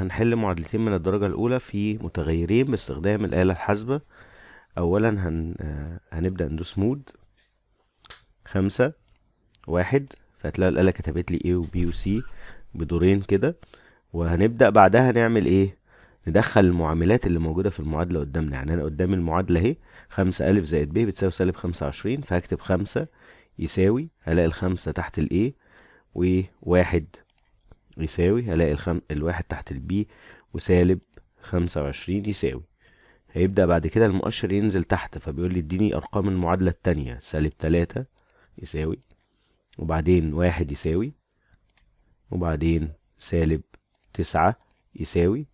هنحل معادلتين من الدرجة الأولى في متغيرين باستخدام الآلة الحاسبة. أولا هنبدأ ندوس مود 5 1. فهتلاقي الآلة كتبت لي A و B و C بدورين كده. وهنبدأ بعدها نعمل ايه؟ ندخل المعاملات اللي موجودة في المعادلة قدامنا. يعني أنا قدامي المعادلة اهي 5 أ زائد ب بتساوي سالب 25. فهكتب 5 يساوي، هلاقي الخمسة تحت ال A، وواحد يساوي، هلاقي الواحد تحت البي، وسالب 25 يساوي. هيبدأ بعد كده المؤشر ينزل تحت، فبيقول لي اديني أرقام المعادلة التانية. سالب 3 يساوي، وبعدين 1 يساوي، وبعدين سالب 9 يساوي.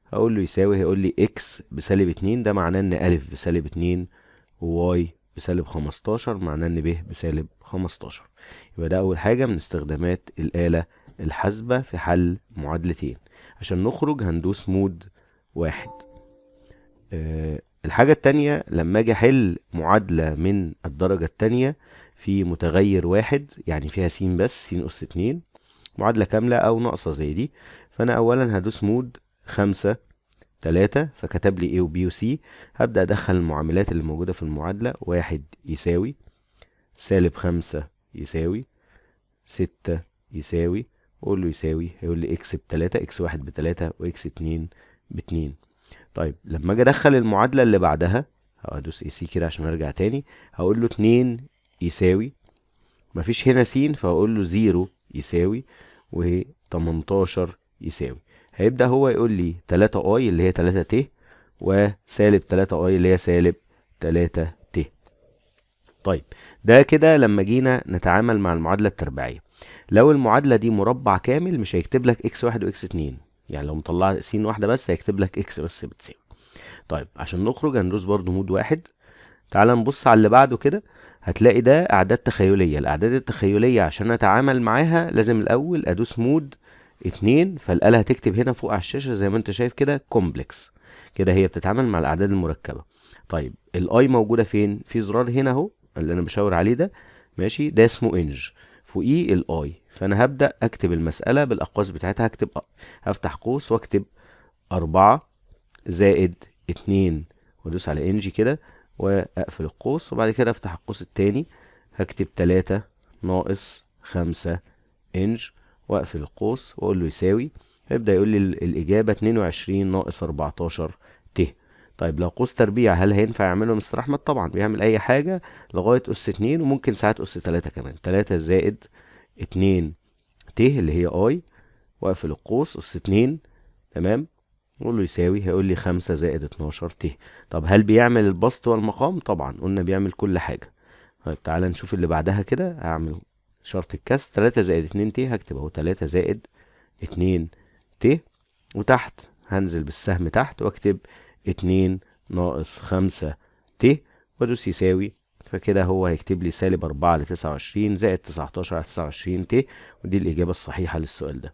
هقول له يساوي، هيقول لي اكس بسالب 2، ده معناه ان ألف بسالب 2، وواي بسالب 15، معناه ان ب بسالب 15. يبقى ده أول حاجة من استخدامات الآلة الحاسبة في حل معادلتين. عشان نخرج هندوس مود 1. الحاجة التانية، لما اجي احل معادلة من الدرجة التانية في متغير واحد، يعني فيها س بس، س أس 2، معادلة كاملة أو ناقصة زي دي، فأنا أولا هدوس مود 5 3. فكتب لي A و B و C. هبدأ أدخل المعاملات اللي موجودة في المعادلة. 1 يساوي، سالب 5 يساوي، 6 يساوي، وأقول له يساوي. هيقول لي إكس ب3، إكس 1 ب3، وإكس 2 ب2. طيب لما أجي أدخل المعادلة اللي بعدها، هدوس AC كده عشان أرجع تاني. هقول له 2 يساوي، مفيش هنا س، فهقول له 0 يساوي، و18 يساوي. هيبدأ هو يقول لي 3 اي اللي هي 3 ت، وسالب 3 اي اللي هي سالب 3 ت. طيب ده كده لما جينا نتعامل مع المعادلة التربيعية. لو المعادلة دي مربع كامل مش هيكتب لك اكس 1 واكس 2، يعني لو مطلع س واحدة بس هيكتب لك اكس بس بتساوي. طيب عشان نخرج هندوس برضو مود 1. تعال نبص على اللي بعده كده. هتلاقي ده اعداد تخيليه. الاعداد التخيليه عشان اتعامل معاها لازم الاول ادوس مود 2. فالاله هتكتب هنا فوق على الشاشه زي ما انت شايف كده كومبلكس. كده هي بتتعامل مع الاعداد المركبه. طيب الاي موجوده فين؟ في زرار هنا اهو اللي انا بشاور عليه ده، ماشي، ده اسمه انج، فوقيه الاي. فانا هبدا اكتب المساله بالاقواس بتاعتها. هكتب هفتح قوس واكتب 4 زائد 2، وادوس على انج كده واقفل القوس. وبعد كده افتح القوس التاني، هكتب 3 ناقص 5 انج، واقفل القوس واقول له يساوي. هيبدأ يقول لي الإجابة 22 ناقص 14 ت. طيب لو قوس تربيع هل هينفع يعمله مستر أحمد؟ طبعا بيعمل أي حاجة لغاية أس 2، وممكن ساعات أس 3 كمان. 3 زائد 2 ت اللي هي اي، واقفل القوس، أس 2، تمام، نقول له يساوي. هيقول لي 5 زائد 12 ت. طب هل بيعمل البسط والمقام؟ طبعا قلنا بيعمل كل حاجة. طيب تعالى نشوف اللي بعدها كده. هعمل شرط الكسر. 3 زائد 2 ت، هكتب اهو 3 زائد 2 ت، وتحت هنزل بالسهم تحت واكتب 2 ناقص 5 ت، وادوس يساوي. فكده هو هيكتب لي سالب 4 على 29 زائد 19 على 29 ت، ودي الإجابة الصحيحة للسؤال ده.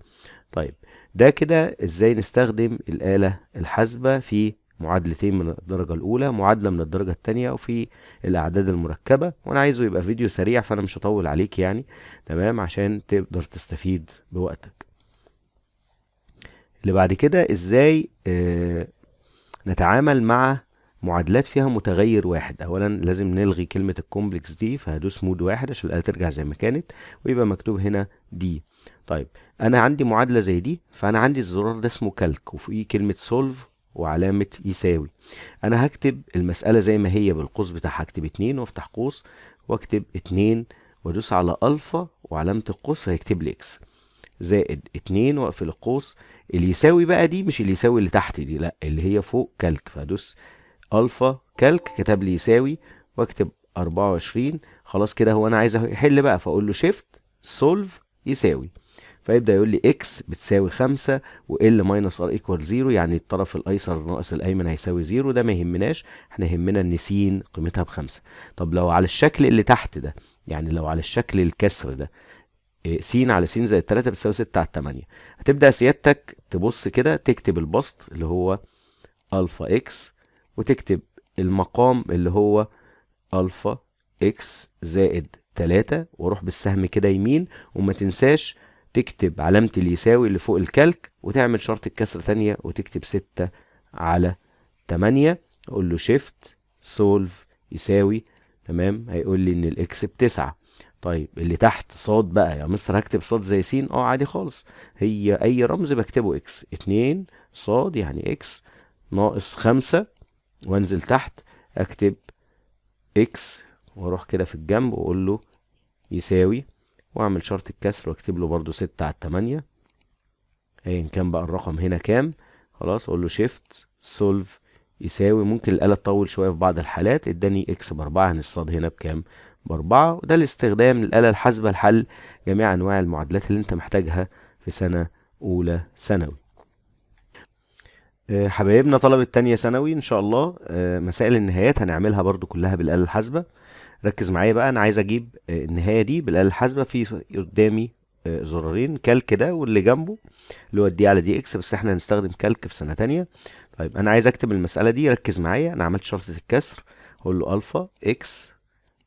طيب ده كده ازاي نستخدم الآلة الحاسبة في معادلتين من الدرجة الأولى، معادلة من الدرجة التانية، وفي الأعداد المركبة. وأنا عايزه يبقى فيديو سريع فأنا مش هطول عليك يعني، تمام، عشان تقدر تستفيد بوقتك. اللي بعد كده ازاي نتعامل مع معادلات فيها متغير واحد. اولا لازم نلغي كلمة الكومبلكس دي، فهدوس مود 1 عشان الآلة ترجع زي ما كانت، ويبقى مكتوب هنا دي. طيب انا عندي معادلة زي دي، فانا عندي الزرار ده اسمه كالك، وفوقيه كلمة سولف وعلامة يساوي. انا هكتب المسألة زي ما هي بالقوس بتاعها. هكتب 2 وافتح قوس واكتب 2، وادوس على الفا وعلامة القوس فهيكتب لي اكس، زائد 2 واقفل القوس. اللي يساوي بقى دي مش اللي يساوي اللي تحت دي، لا، اللي هي فوق كالك. فادوس الفا كالك، كتب لي يساوي، واكتب 24. خلاص كده هو انا عايز يحل بقى، فاقول له شيفت سولف يساوي. فيبدأ يقول لي اكس بتساوي 5 وال ماينس ار ايكوال 0، يعني الطرف الايسر ناقص الايمن هيساوي 0. ده ما يهمناش، احنا يهمنا ان س قيمتها ب5. طب لو على الشكل اللي تحت ده، يعني لو على الشكل الكسر ده، س على س زائد 3 بتساوي 6 على 8، هتبدأ سيادتك تبص كده تكتب البسط اللي هو الفا اكس، وتكتب المقام اللي هو الفا اكس زائد 3، واروح بالسهم كده يمين. وما تنساش تكتب علامة اللي يساوي اللي فوق الكالك وتعمل شرط الكسر تانية وتكتب 6/8. اقول له شيفت سولف يساوي. تمام، هيقول لي ان الاكس ب9. طيب اللي تحت صاد بقى يا مستر، هكتب صاد زي س؟ عادي خالص، هي اي رمز بكتبه اكس. 2 صاد يعني اكس ناقص 5، وانزل تحت اكتب اكس، واروح كده في الجنب واقول له يساوي، واعمل شرط الكسر واكتب له برضو 6/8، ايا كان بقى الرقم هنا كام. خلاص اقول له شيفت سولف يساوي. ممكن الآلة تطول شوية في بعض الحالات، اداني اكس ب4، هنصاد هنا بكام؟ ب4. وده الاستخدام للآلة الحاسبة لحل جميع انواع المعادلات اللي انت محتاجها في سنة اولى ثانوي. حبايبنا طلبة تانية ثانوي ان شاء الله، مسائل النهايات هنعملها برضو كلها بالآلة الحاسبة. ركز معايا بقى، انا عايز اجيب النهاية دي بالآلة الحاسبة. في قدامي زرارين، كالك ده واللي جنبه اللي هو دي على دي اكس، بس احنا هنستخدم كالك في سنة تانية. طيب انا عايز اكتب المسألة دي، ركز معايا. انا عملت شرطة الكسر، اقول له الفا اكس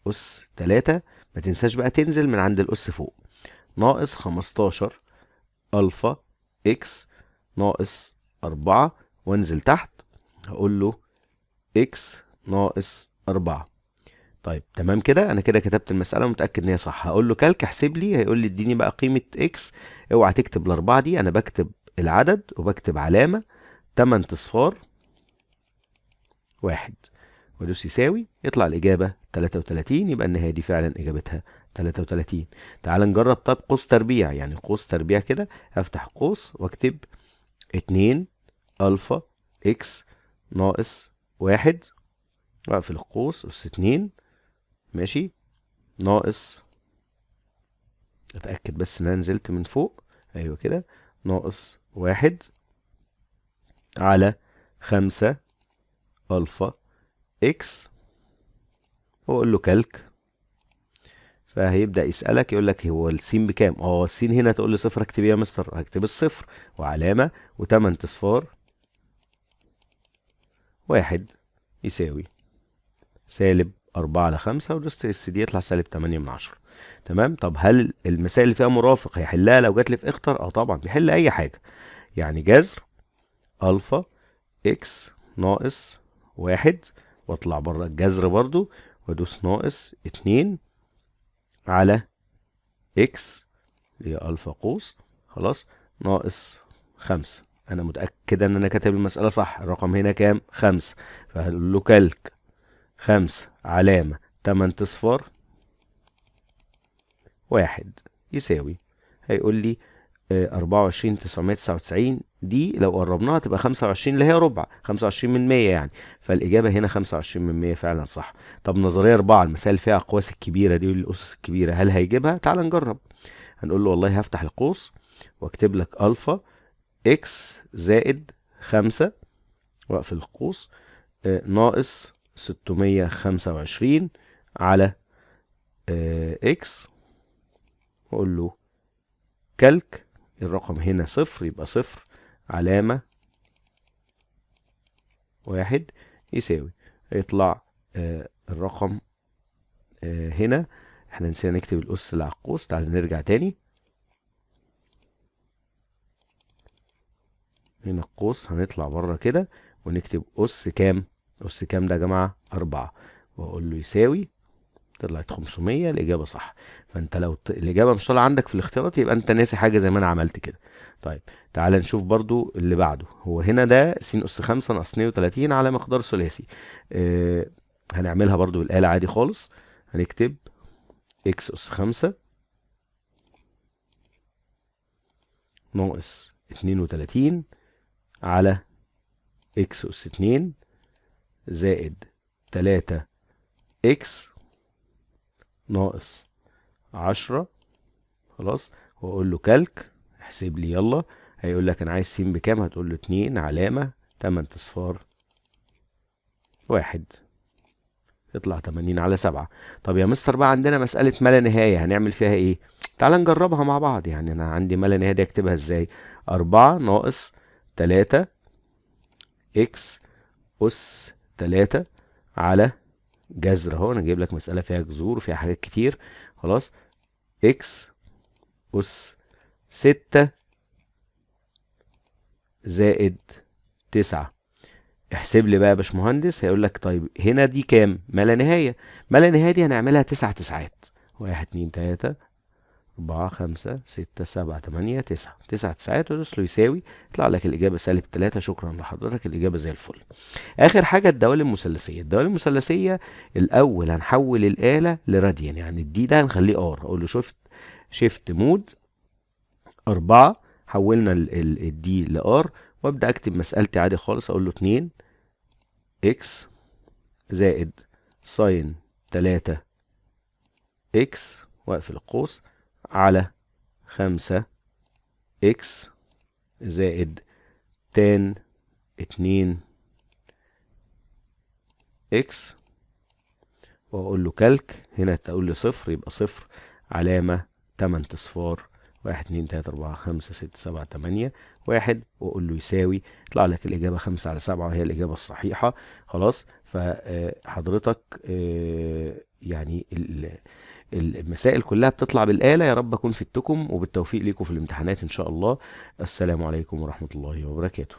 اس 3، ما تنساش بقى تنزل من عند الاس فوق، ناقص 15 الفا اكس ناقص 4، وانزل تحت هقول له اكس ناقص 4. طيب تمام كده، انا كده كتبت المسألة ومتأكد ان هي صح. هقول له كالك احسب لي، هيقول لي اديني بقى قيمة اكس. اوعى تكتب الاربعة دي، انا بكتب العدد وبكتب علامة 8 اصفار 1، وادوس يساوي، يطلع الإجابة 33. يبقى النهاية دي فعلا إجابتها 33. تعال نجرب. طب قوس تربيع، يعني قوس تربيع كده، هفتح قوس واكتب 2 ألفا إكس ناقص 1، واقفل القوس، أس 2 ماشي ناقص، اتأكد بس ان انا نزلت من فوق، ايوه كده، ناقص 1 على 5 ألفا إكس، واقول له كالك. فهيبدأ يسألك يقول لك هو السين بكام؟ السين هنا تقول لي صفر، اكتب ايه يا مستر؟ هكتب الصفر وعلامة وتمن اصفار 1 يساوي -4/5، ودوست اس دي يطلع -8/10. تمام. طب هل المسائل اللي فيها مرافق هيحلها لو جات لي في اختر؟ طبعا بيحل اي حاجة. يعني جذر الفا اكس ناقص 1، واطلع بره الجذر برضو وادوس ناقص 2 على اكس اللي هي الفا قوس، خلاص، ناقص 5. انا متأكد ان انا كاتب المسألة صح، الرقم هنا كام؟ 5. فهقول له كالك 5 علامة 8 اصفار 1 يساوي، هيقول لي 24,999. دي لو قربناها تبقى 25، اللي هي ربع، 25% يعني. فالإجابة هنا 25% فعلا صح. طب نظرية 4، المسائل اللي فيها أقواس الكبيرة دي والأسس الكبيرة، هل هيجيبها؟ تعال نجرب. هنقول له والله هفتح القوس واكتب لك الفا اكس زائد 5، واقفل القوس، ناقص 625 على اكس، واقول له كالك. الرقم هنا صفر، يبقى صفر علامة 1 يساوي، هيطلع الرقم هنا. احنا نسينا نكتب الأس اللي على القوس، تعال نرجع تاني. هنا القوس، هنطلع بره كده ونكتب أس كام؟ أس كام ده يا جماعة؟ 4، وأقول له يساوي. طلعت 500، الإجابة صح. فأنت لو الإجابة مش طالعة عندك في الاختيارات يبقى أنت ناسي حاجة زي ما أنا عملت كده. طيب تعال نشوف برضو اللي بعده. هو هنا ده س أس 5 ناقص 32 على مقدار ثلاثي. هنعملها برضو بالآلة عادي خالص. هنكتب إكس أس 5 ناقص 32 على إكس أس 2 زائد 3 إكس ناقص 10، خلاص. واقول له كالك احسب لي يلا. هيقول لك انا عايز س بكام؟ هتقول له 2 علامة 8 اصفار 1، يطلع 80 على 7. طب يا مستر بقى عندنا مسألة ما لا نهاية، هنعمل فيها ايه؟ تعال نجربها مع بعض. يعني انا عندي ما لا نهاية دي اكتبها ازاي؟ 4 ناقص 3 اكس اس 3 على جذر، اهو انا جايب لك مسألة فيها جذور وفيها حاجات كتير، خلاص، اكس اس 6 زائد 9. احسب لي بقى يا باشمهندس. هيقول لك طيب هنا دي كام؟ ما لا نهايه. ما لا نهايه دي هنعملها 9 تسعات. 1 2 3 4 5 6 7 8 9. 9 تسعات وتدوس له يساوي، يطلع لك الإجابة -3. شكرا لحضرتك، الإجابة زي الفل. آخر حاجة الدوال المثلثية. الدوال المثلثية الأول هنحول الآلة لراديان، يعني الدي ده هنخليه ار. أقول له شيفت مود 4، حولنا الدي لار، وابدأ أكتب مسألتي عادي خالص. أقول له 2 اكس زائد ساين 3 اكس، واقفل القوس، على 5 اكس زائد تان 2 اكس، واقول له كالك. هنا تقول لي صفر، يبقى صفر علامة 8 اصفار. 1 2 3 4 5 6 7 8 1، واقول له يساوي. يطلع لك الإجابة 5/7، وهي الإجابة الصحيحة. خلاص. فحضرتك يعني المسائل كلها بتطلع بالآلة. يا رب أكون فدتكم، وبالتوفيق ليكم في الامتحانات إن شاء الله. السلام عليكم ورحمة الله وبركاته.